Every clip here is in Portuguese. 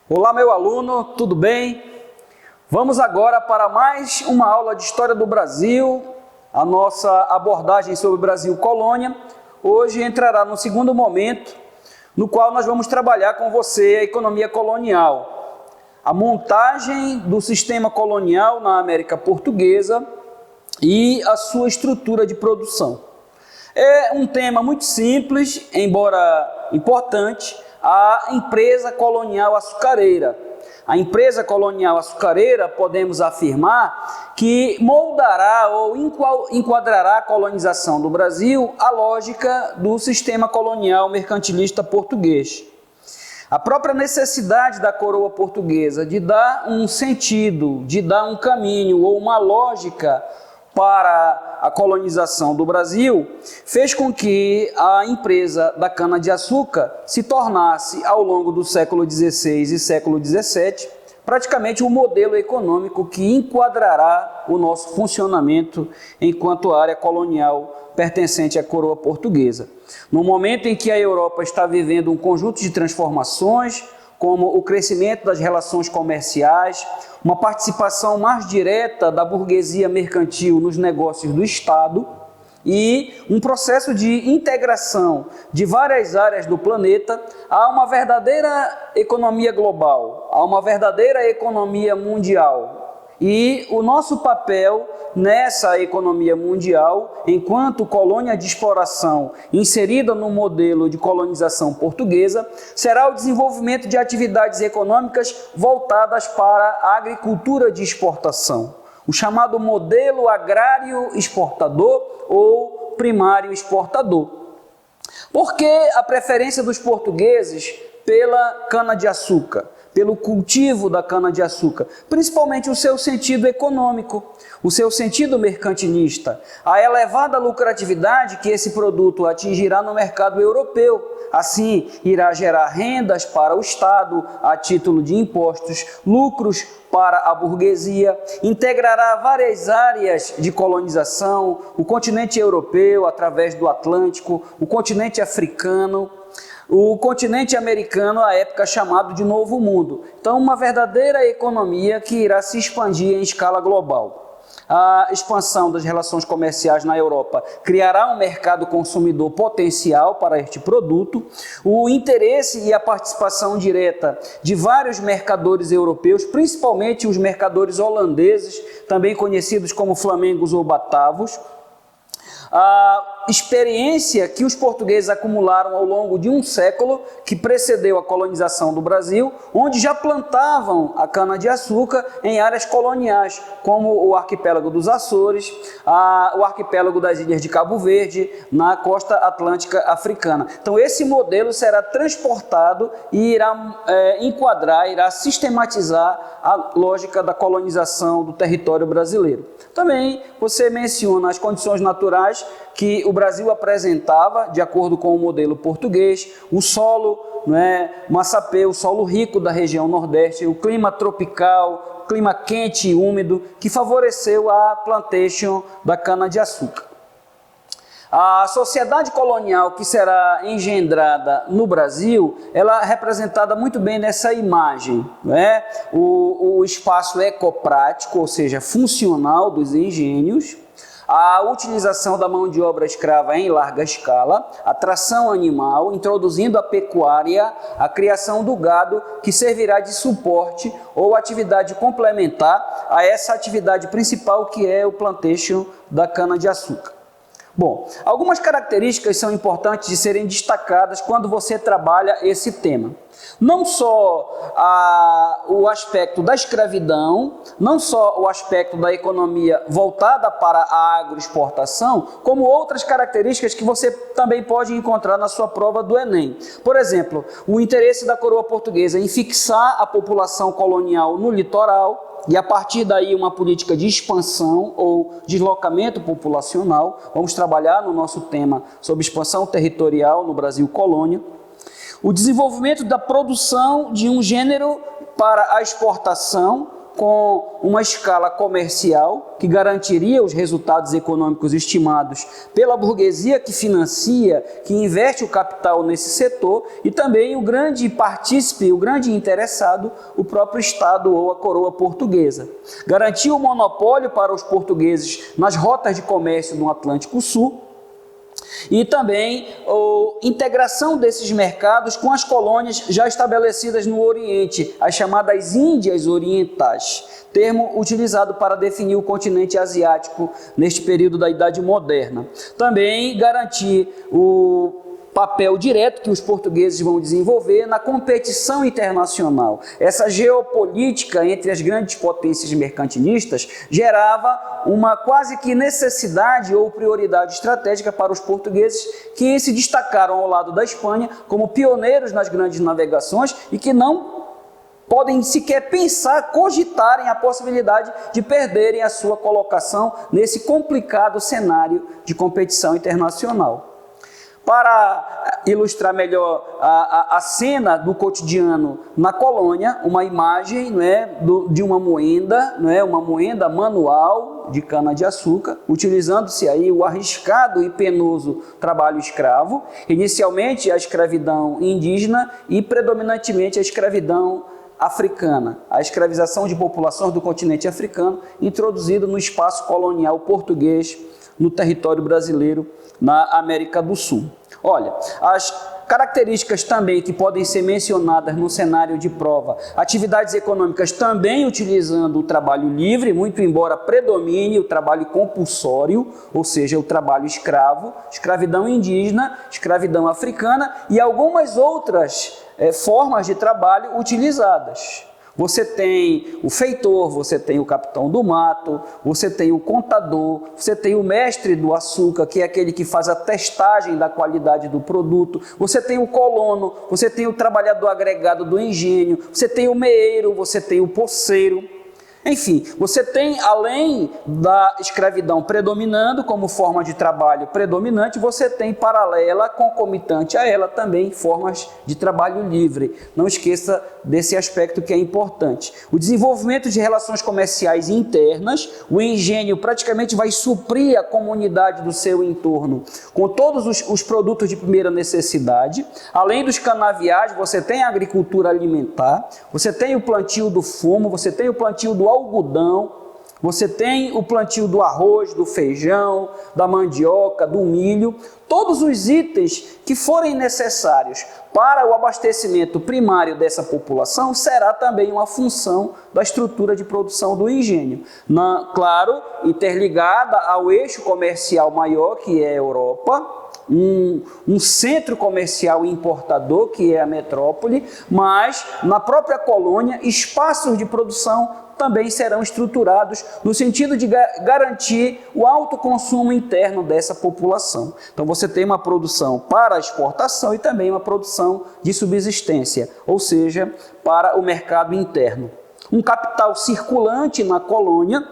Olá, meu aluno, tudo bem? Vamos agora para mais uma aula de História do Brasil, a nossa abordagem sobre o Brasil Colônia. Hoje entrará no segundo momento, no qual nós vamos trabalhar com você a economia colonial, a montagem do sistema colonial na América Portuguesa e a sua estrutura de produção. É um tema muito simples, embora importante, a empresa colonial açucareira. A empresa colonial açucareira, podemos afirmar, que moldará ou enquadrará a colonização do Brasil à lógica do sistema colonial mercantilista português. A própria necessidade da coroa portuguesa de dar um sentido, de dar um caminho ou uma lógica para a colonização do Brasil, fez com que a empresa da cana-de-açúcar se tornasse, ao longo do século XVI e século XVII, praticamente um modelo econômico que enquadrará o nosso funcionamento enquanto área colonial pertencente à coroa portuguesa. No momento em que a Europa está vivendo um conjunto de transformações, como o crescimento das relações comerciais, uma participação mais direta da burguesia mercantil nos negócios do Estado e um processo de integração de várias áreas do planeta, há uma verdadeira economia global, há uma verdadeira economia mundial. E o nosso papel nessa economia mundial, enquanto colônia de exploração inserida no modelo de colonização portuguesa, será o desenvolvimento de atividades econômicas voltadas para a agricultura de exportação, o chamado modelo agrário exportador ou primário exportador. Por que a preferência dos portugueses pela cana-de-açúcar? Pelo cultivo da cana-de-açúcar, principalmente o seu sentido econômico, o seu sentido mercantilista, a elevada lucratividade que esse produto atingirá no mercado europeu. Assim, irá gerar rendas para o Estado a título de impostos, lucros para a burguesia, integrará várias áreas de colonização, o continente europeu através do Atlântico, o continente africano, o continente americano, à época chamado de Novo Mundo. Então, uma verdadeira economia que irá se expandir em escala global. A expansão das relações comerciais na Europa criará um mercado consumidor potencial para este produto. O interesse e a participação direta de vários mercadores europeus, principalmente os mercadores holandeses, também conhecidos como flamengos ou batavos. A experiência que os portugueses acumularam ao longo de um século que precedeu a colonização do Brasil, onde já plantavam a cana-de-açúcar em áreas coloniais, como o arquipélago dos Açores, o arquipélago das Ilhas de Cabo Verde, na costa atlântica africana. Então, esse modelo será transportado e irá enquadrar, irá sistematizar a lógica da colonização do território brasileiro. Também você menciona as condições naturais que o Brasil apresentava, de acordo com o modelo português, o solo massapê, o solo rico da região nordeste, o clima tropical, clima quente e úmido, que favoreceu a plantation da cana-de-açúcar. A sociedade colonial que será engendrada no Brasil, ela é representada muito bem nessa imagem, o espaço ecoprático, ou seja, funcional dos engenhos, a utilização da mão de obra escrava em larga escala, a tração animal, introduzindo a pecuária, a criação do gado, que servirá de suporte ou atividade complementar a essa atividade principal que é o plantation da cana-de-açúcar. Bom, algumas características são importantes de serem destacadas quando você trabalha esse tema. Não só o aspecto da escravidão, não só o aspecto da economia voltada para a agroexportação, como outras características que você também pode encontrar na sua prova do Enem. Por exemplo, o interesse da coroa portuguesa em fixar a população colonial no litoral, e a partir daí uma política de expansão ou deslocamento populacional. Vamos trabalhar no nosso tema sobre expansão territorial no Brasil colônia. O desenvolvimento da produção de um gênero para a exportação, com uma escala comercial que garantiria os resultados econômicos estimados pela burguesia que financia, que investe o capital nesse setor, e também o grande partícipe, o grande interessado, o próprio Estado ou a coroa portuguesa. Garantia o monopólio para os portugueses nas rotas de comércio no Atlântico Sul, e também a integração desses mercados com as colônias já estabelecidas no Oriente, as chamadas Índias Orientais, termo utilizado para definir o continente asiático neste período da Idade Moderna. Também garantir o papel direto que os portugueses vão desenvolver na competição internacional. Essa geopolítica entre as grandes potências mercantilistas gerava uma quase que necessidade ou prioridade estratégica para os portugueses, que se destacaram ao lado da Espanha como pioneiros nas grandes navegações e que não podem sequer pensar, cogitarem a possibilidade de perderem a sua colocação nesse complicado cenário de competição internacional. Para ilustrar melhor a cena do cotidiano na colônia, uma imagem, não é, de uma moenda, não é, uma moenda manual de cana-de-açúcar, utilizando-se aí o arriscado e penoso trabalho escravo, inicialmente a escravidão indígena e predominantemente a escravidão africana, a escravização de populações do continente africano, introduzida no espaço colonial português no território brasileiro, na América do Sul. Olha, as características também que podem ser mencionadas no cenário de prova: atividades econômicas também utilizando o trabalho livre, muito embora predomine o trabalho compulsório, ou seja, o trabalho escravo, escravidão indígena, escravidão africana e algumas outras formas de trabalho utilizadas. Você tem o feitor, você tem o capitão do mato, você tem o contador, você tem o mestre do açúcar, que é aquele que faz a testagem da qualidade do produto, você tem o colono, você tem o trabalhador agregado do engenho, você tem o meeiro, você tem o poceiro. Enfim, você tem, além da escravidão predominando como forma de trabalho predominante, você tem paralela, concomitante a ela também, formas de trabalho livre. Não esqueça desse aspecto que é importante. O desenvolvimento de relações comerciais internas, o engenho praticamente vai suprir a comunidade do seu entorno com todos os produtos de primeira necessidade. Além dos canaviais, você tem a agricultura alimentar, você tem o plantio do fumo, você tem o plantio do algodão, você tem o plantio do arroz, do feijão, da mandioca, do milho, todos os itens que forem necessários para o abastecimento primário dessa população será também uma função da estrutura de produção do engenho. Claro, interligada ao eixo comercial maior, que é a Europa, um centro comercial importador, que é a metrópole, mas na própria colônia, espaços de produção também serão estruturados no sentido de garantir o alto consumo interno dessa população. Então você tem uma produção para exportação e também uma produção de subsistência, ou seja, para o mercado interno. Um capital circulante na colônia,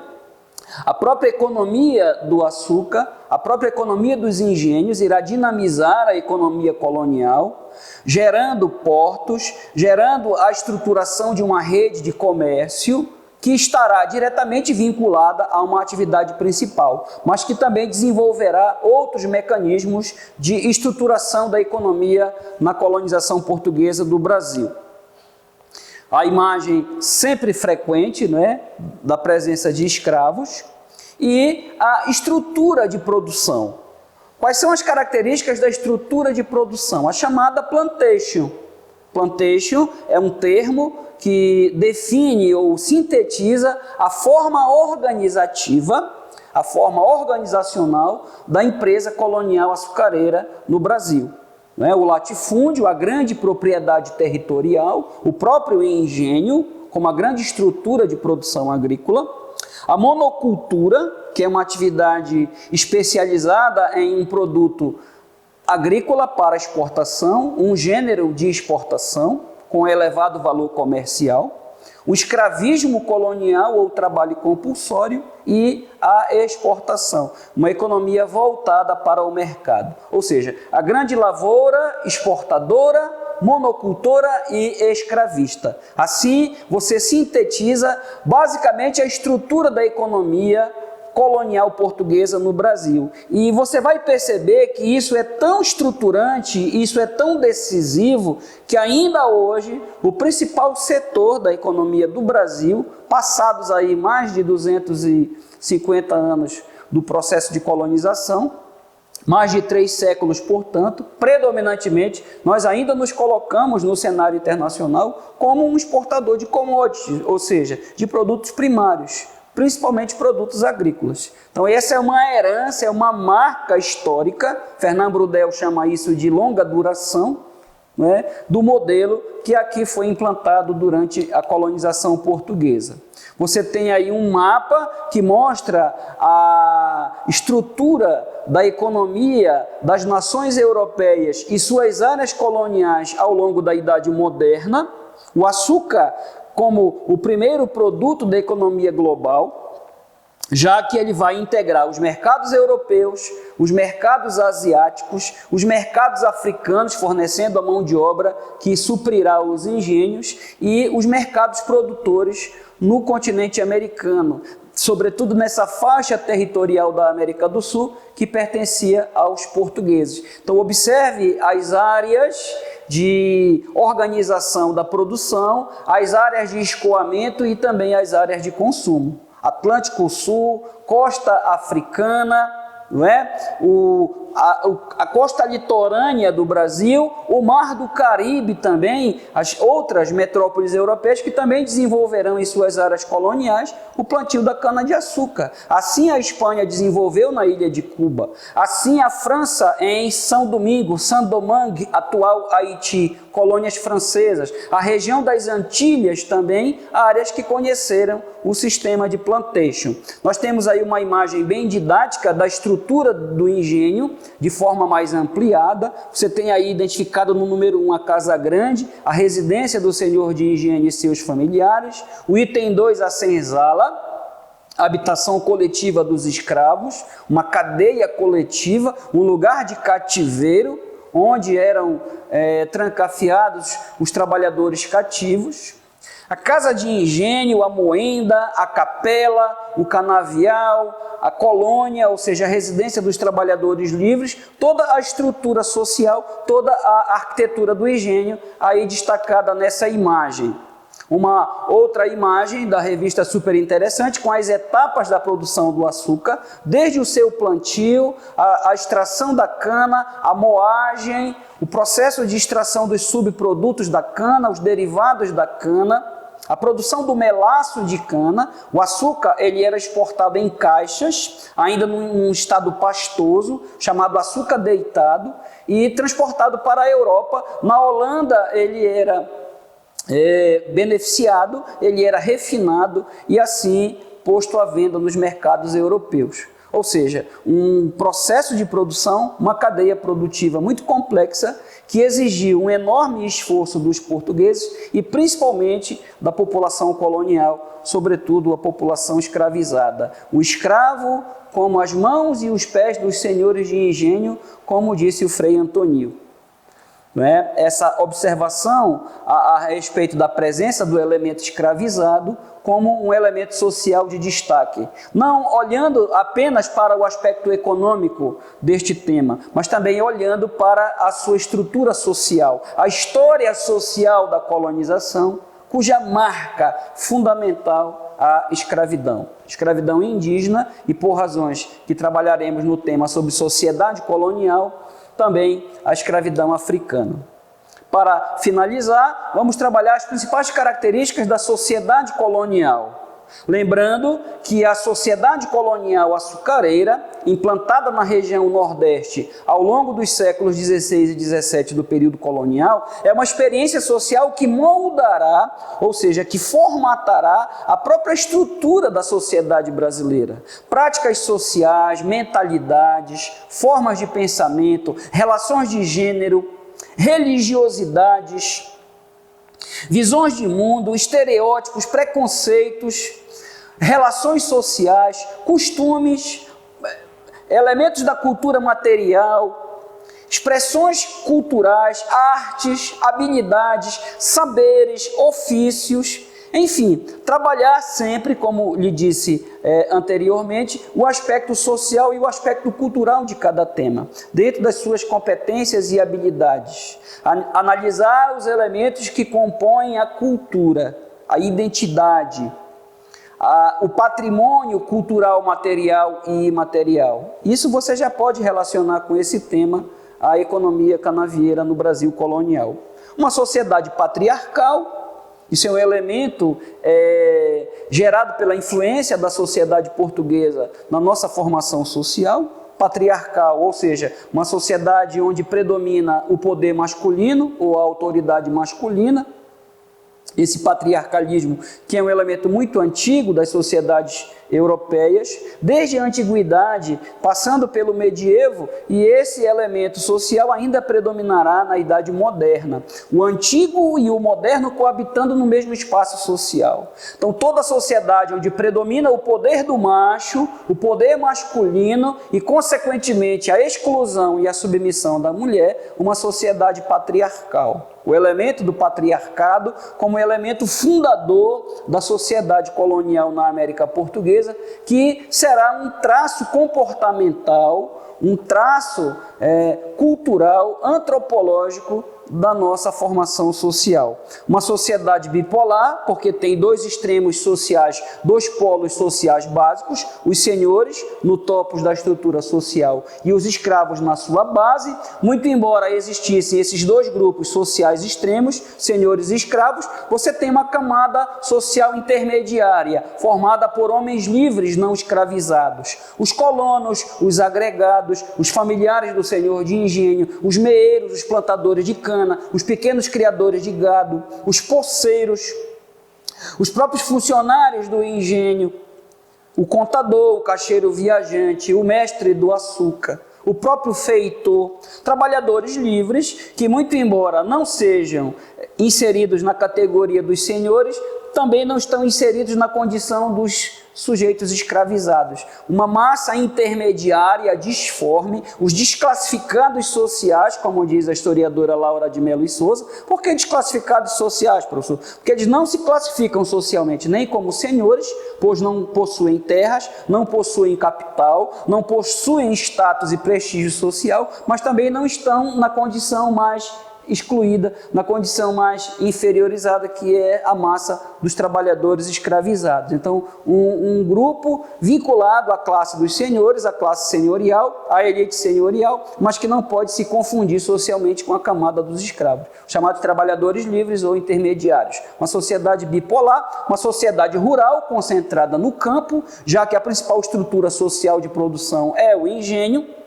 a própria economia do açúcar, a própria economia dos engenhos irá dinamizar a economia colonial, gerando portos, gerando a estruturação de uma rede de comércio que estará diretamente vinculada a uma atividade principal, mas que também desenvolverá outros mecanismos de estruturação da economia na colonização portuguesa do Brasil. A imagem sempre frequente, né, da presença de escravos e a estrutura de produção. Quais são as características da estrutura de produção? A chamada plantation. Plantation é um termo que define ou sintetiza a forma organizativa, a forma organizacional da empresa colonial açucareira no Brasil. O latifúndio, a grande propriedade territorial, o próprio engenho, como a grande estrutura de produção agrícola, a monocultura, que é uma atividade especializada em um produto agrícola para exportação, um gênero de exportação com elevado valor comercial, o escravismo colonial ou trabalho compulsório e a exportação, uma economia voltada para o mercado. Ou seja, a grande lavoura exportadora monocultora e escravista. Assim, você sintetiza basicamente a estrutura da economia colonial portuguesa no Brasil. E você vai perceber que isso é tão estruturante, isso é tão decisivo, que ainda hoje o principal setor da economia do Brasil, passados aí mais de 250 anos do processo de colonização, mais de 3 séculos, portanto, predominantemente, nós ainda nos colocamos no cenário internacional como um exportador de commodities, ou seja, de produtos primários, principalmente produtos agrícolas. Então essa é uma herança, é uma marca histórica, Fernand Braudel chama isso de longa duração, né, do modelo que aqui foi implantado durante a colonização portuguesa. Você tem aí um mapa que mostra a estrutura da economia das nações europeias e suas áreas coloniais ao longo da Idade Moderna. O açúcar como o primeiro produto da economia global, já que ele vai integrar os mercados europeus, os mercados asiáticos, os mercados africanos, fornecendo a mão de obra que suprirá os engenhos, e os mercados produtores no continente americano, sobretudo nessa faixa territorial da América do Sul, que pertencia aos portugueses. Então, observe as áreas de organização da produção, as áreas de escoamento e também as áreas de consumo. Atlântico Sul, costa africana, não é? A costa litorânea do Brasil, o Mar do Caribe também, as outras metrópoles europeias que também desenvolverão em suas áreas coloniais o plantio da cana-de-açúcar. Assim a Espanha desenvolveu na ilha de Cuba, assim a França em São Domingo, Saint-Domingue, atual Haiti, colônias francesas, a região das Antilhas também, áreas que conheceram o sistema de plantation. Nós temos aí uma imagem bem didática da estrutura do engenho, de forma mais ampliada. Você tem aí identificado no número 1 a Casa Grande, a residência do senhor de engenho e seus familiares. O item 2, a senzala, a habitação coletiva dos escravos, uma cadeia coletiva, um lugar de cativeiro, onde eram trancafiados os trabalhadores cativos. A casa de engenho, a moenda, a capela, o canavial, a colônia, ou seja, a residência dos trabalhadores livres, toda a estrutura social, toda a arquitetura do engenho, aí destacada nessa imagem. Uma outra imagem da revista super interessante, com as etapas da produção do açúcar, desde o seu plantio, a extração da cana, a moagem, o processo de extração dos subprodutos da cana, os derivados da cana, a produção do melaço de cana. O açúcar ele era exportado em caixas, ainda num estado pastoso, chamado açúcar deitado, e transportado para a Europa. Na Holanda ele era beneficiado, ele era refinado e assim posto à venda nos mercados europeus. Ou seja, um processo de produção, uma cadeia produtiva muito complexa que exigiu um enorme esforço dos portugueses e principalmente da população colonial, sobretudo a população escravizada. O escravo como as mãos e os pés dos senhores de engenho, como disse o Frei Antonio. Não é? Essa observação a respeito da presença do elemento escravizado como um elemento social de destaque, não olhando apenas para o aspecto econômico deste tema, mas também olhando para a sua estrutura social, a história social da colonização, cuja marca fundamental a escravidão indígena e, por razões que trabalharemos no tema sobre sociedade colonial, também a escravidão africana. Para finalizar, vamos trabalhar as principais características da sociedade colonial. Lembrando que a sociedade colonial açucareira, implantada na região Nordeste ao longo dos séculos XVI e XVII do período colonial, é uma experiência social que moldará, ou seja, que formatará a própria estrutura da sociedade brasileira. Práticas sociais, mentalidades, formas de pensamento, relações de gênero, religiosidades, visões de mundo, estereótipos, preconceitos, relações sociais, costumes, elementos da cultura material, expressões culturais, artes, habilidades, saberes, ofícios, enfim, trabalhar sempre, como lhe disse anteriormente, o aspecto social e o aspecto cultural de cada tema, dentro das suas competências e habilidades. Analisar os elementos que compõem a cultura, a identidade, o patrimônio cultural material e imaterial. Isso você já pode relacionar com esse tema, a economia canavieira no Brasil colonial. Uma sociedade patriarcal, isso é um elemento gerado pela influência da sociedade portuguesa na nossa formação social, patriarcal, ou seja, uma sociedade onde predomina o poder masculino ou a autoridade masculina, esse patriarcalismo que é um elemento muito antigo das sociedades europeias, desde a antiguidade, passando pelo medievo, e esse elemento social ainda predominará na idade moderna. O antigo e o moderno coabitando no mesmo espaço social. Então, toda sociedade onde predomina o poder do macho, o poder masculino e, consequentemente, a exclusão e a submissão da mulher, uma sociedade patriarcal. O elemento do patriarcado como elemento fundador da sociedade colonial na América Portuguesa, que será um traço comportamental, um traço cultural, antropológico da nossa formação social. Uma sociedade bipolar, porque tem dois extremos sociais, dois polos sociais básicos, os senhores no topos da estrutura social e os escravos na sua base. Muito embora existissem esses dois grupos sociais extremos, senhores e escravos, você tem uma camada social intermediária, formada por homens livres não escravizados. Os colonos, os agregados, os familiares do senhor de engenho, os meeiros, os plantadores de cana, os pequenos criadores de gado, os poceiros, os próprios funcionários do engenho, o contador, o caixeiro viajante, o mestre do açúcar, o próprio feitor, trabalhadores livres que, muito embora não sejam inseridos na categoria dos senhores, também não estão inseridos na condição dos sujeitos escravizados. Uma massa intermediária, disforme, os desclassificados sociais, como diz a historiadora Laura de Melo e Souza. Por que desclassificados sociais, professor? Porque eles não se classificam socialmente nem como senhores, pois não possuem terras, não possuem capital, não possuem status e prestígio social, mas também não estão na condição mais excluída, na condição mais inferiorizada, que é a massa dos trabalhadores escravizados. Então, um grupo vinculado à classe dos senhores, à classe senhorial, à elite senhorial, mas que não pode se confundir socialmente com a camada dos escravos, chamados trabalhadores livres ou intermediários. Uma sociedade bipolar, uma sociedade rural concentrada no campo, já que a principal estrutura social de produção é o engenho.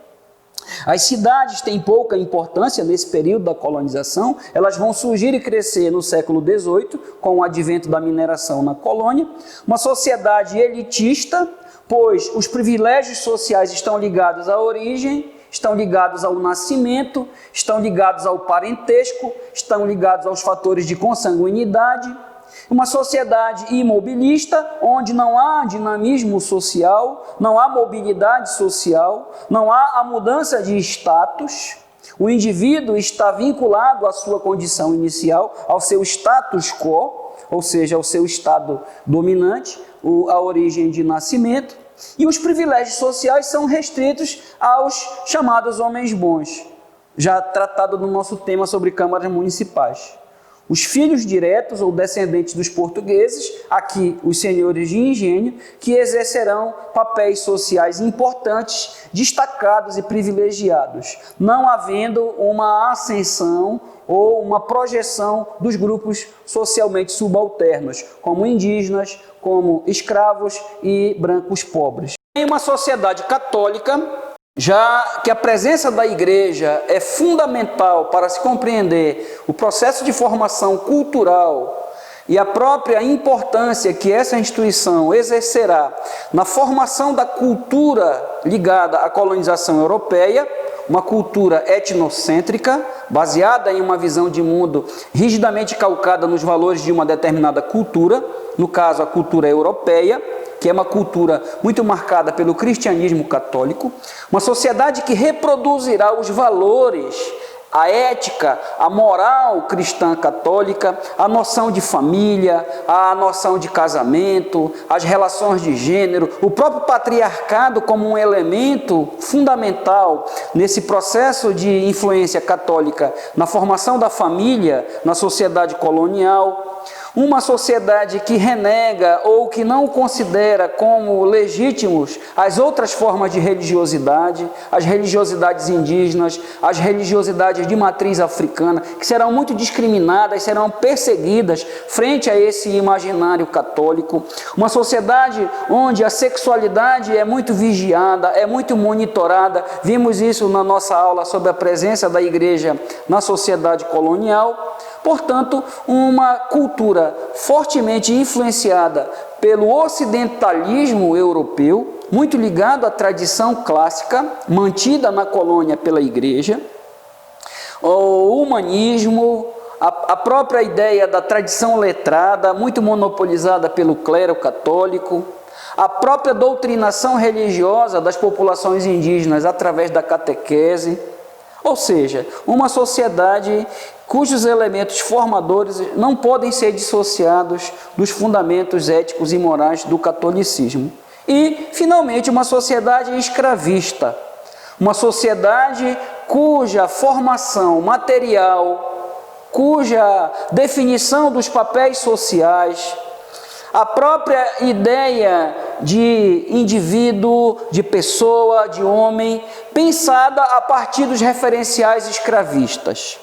As cidades têm pouca importância nesse período da colonização, elas vão surgir e crescer no século XVIII, com o advento da mineração na colônia. Uma sociedade elitista, pois os privilégios sociais estão ligados à origem, estão ligados ao nascimento, estão ligados ao parentesco, estão ligados aos fatores de consanguinidade. Uma sociedade imobilista, onde não há dinamismo social, não há mobilidade social, não há a mudança de status. O indivíduo está vinculado à sua condição inicial, ao seu status quo, ou seja, ao seu estado dominante, a origem de nascimento. E os privilégios sociais são restritos aos chamados homens bons, já tratado no nosso tema sobre câmaras municipais. Os filhos diretos ou descendentes dos portugueses, aqui os senhores de engenho, que exercerão papéis sociais importantes, destacados e privilegiados, não havendo uma ascensão ou uma projeção dos grupos socialmente subalternos, como indígenas, como escravos e brancos pobres. Em uma sociedade católica, já que a presença da igreja é fundamental para se compreender o processo de formação cultural e a própria importância que essa instituição exercerá na formação da cultura ligada à colonização europeia, uma cultura etnocêntrica, baseada em uma visão de mundo rigidamente calcada nos valores de uma determinada cultura, no caso a cultura europeia, que é uma cultura muito marcada pelo cristianismo católico, uma sociedade que reproduzirá os valores, a ética, a moral cristã católica, a noção de família, a noção de casamento, as relações de gênero, o próprio patriarcado como um elemento fundamental nesse processo de influência católica na formação da família na sociedade colonial. Uma sociedade que renega ou que não considera como legítimos as outras formas de religiosidade, as religiosidades indígenas, as religiosidades de matriz africana, que serão muito discriminadas, serão perseguidas frente a esse imaginário católico. Uma sociedade onde a sexualidade é muito vigiada, é muito monitorada. Vimos isso na nossa aula sobre a presença da igreja na sociedade colonial. Portanto, uma cultura fortemente influenciada pelo ocidentalismo europeu, muito ligado à tradição clássica, mantida na colônia pela igreja, o humanismo, a própria ideia da tradição letrada, muito monopolizada pelo clero católico, a própria doutrinação religiosa das populações indígenas através da catequese, ou seja, uma sociedade cujos elementos formadores não podem ser dissociados dos fundamentos éticos e morais do catolicismo. E, finalmente, uma sociedade escravista, uma sociedade cuja formação material, cuja definição dos papéis sociais, a própria ideia de indivíduo, de pessoa, de homem, pensada a partir dos referenciais escravistas.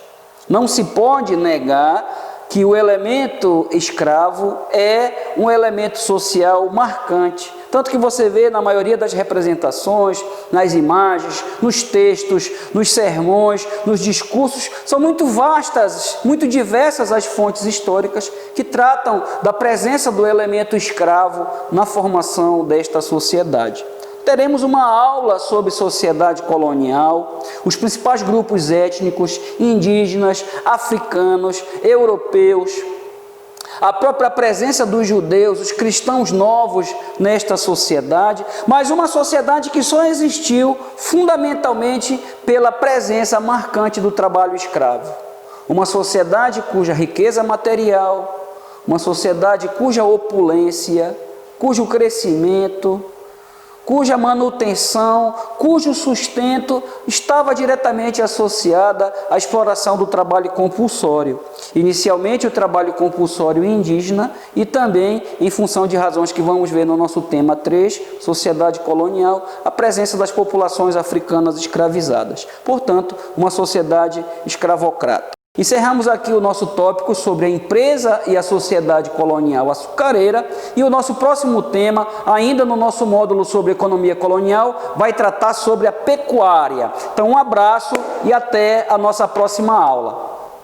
Não se pode negar que o elemento escravo é um elemento social marcante. Tanto que você vê na maioria das representações, nas imagens, nos textos, nos sermões, nos discursos, são muito vastas, muito diversas as fontes históricas que tratam da presença do elemento escravo na formação desta sociedade. Teremos uma aula sobre sociedade colonial, os principais grupos étnicos, indígenas, africanos, europeus, a própria presença dos judeus, os cristãos novos nesta sociedade, mas uma sociedade que só existiu fundamentalmente pela presença marcante do trabalho escravo. Uma sociedade cuja riqueza material, uma sociedade cuja opulência, cujo crescimento, cuja manutenção, cujo sustento estava diretamente associada à exploração do trabalho compulsório. Inicialmente o trabalho compulsório indígena e também, em função de razões que vamos ver no nosso tema 3, sociedade colonial, a presença das populações africanas escravizadas. Portanto, uma sociedade escravocrata. Encerramos aqui o nosso tópico sobre a empresa e a sociedade colonial açucareira e o nosso próximo tema, ainda no nosso módulo sobre economia colonial, vai tratar sobre a pecuária. Então, um abraço e até a nossa próxima aula.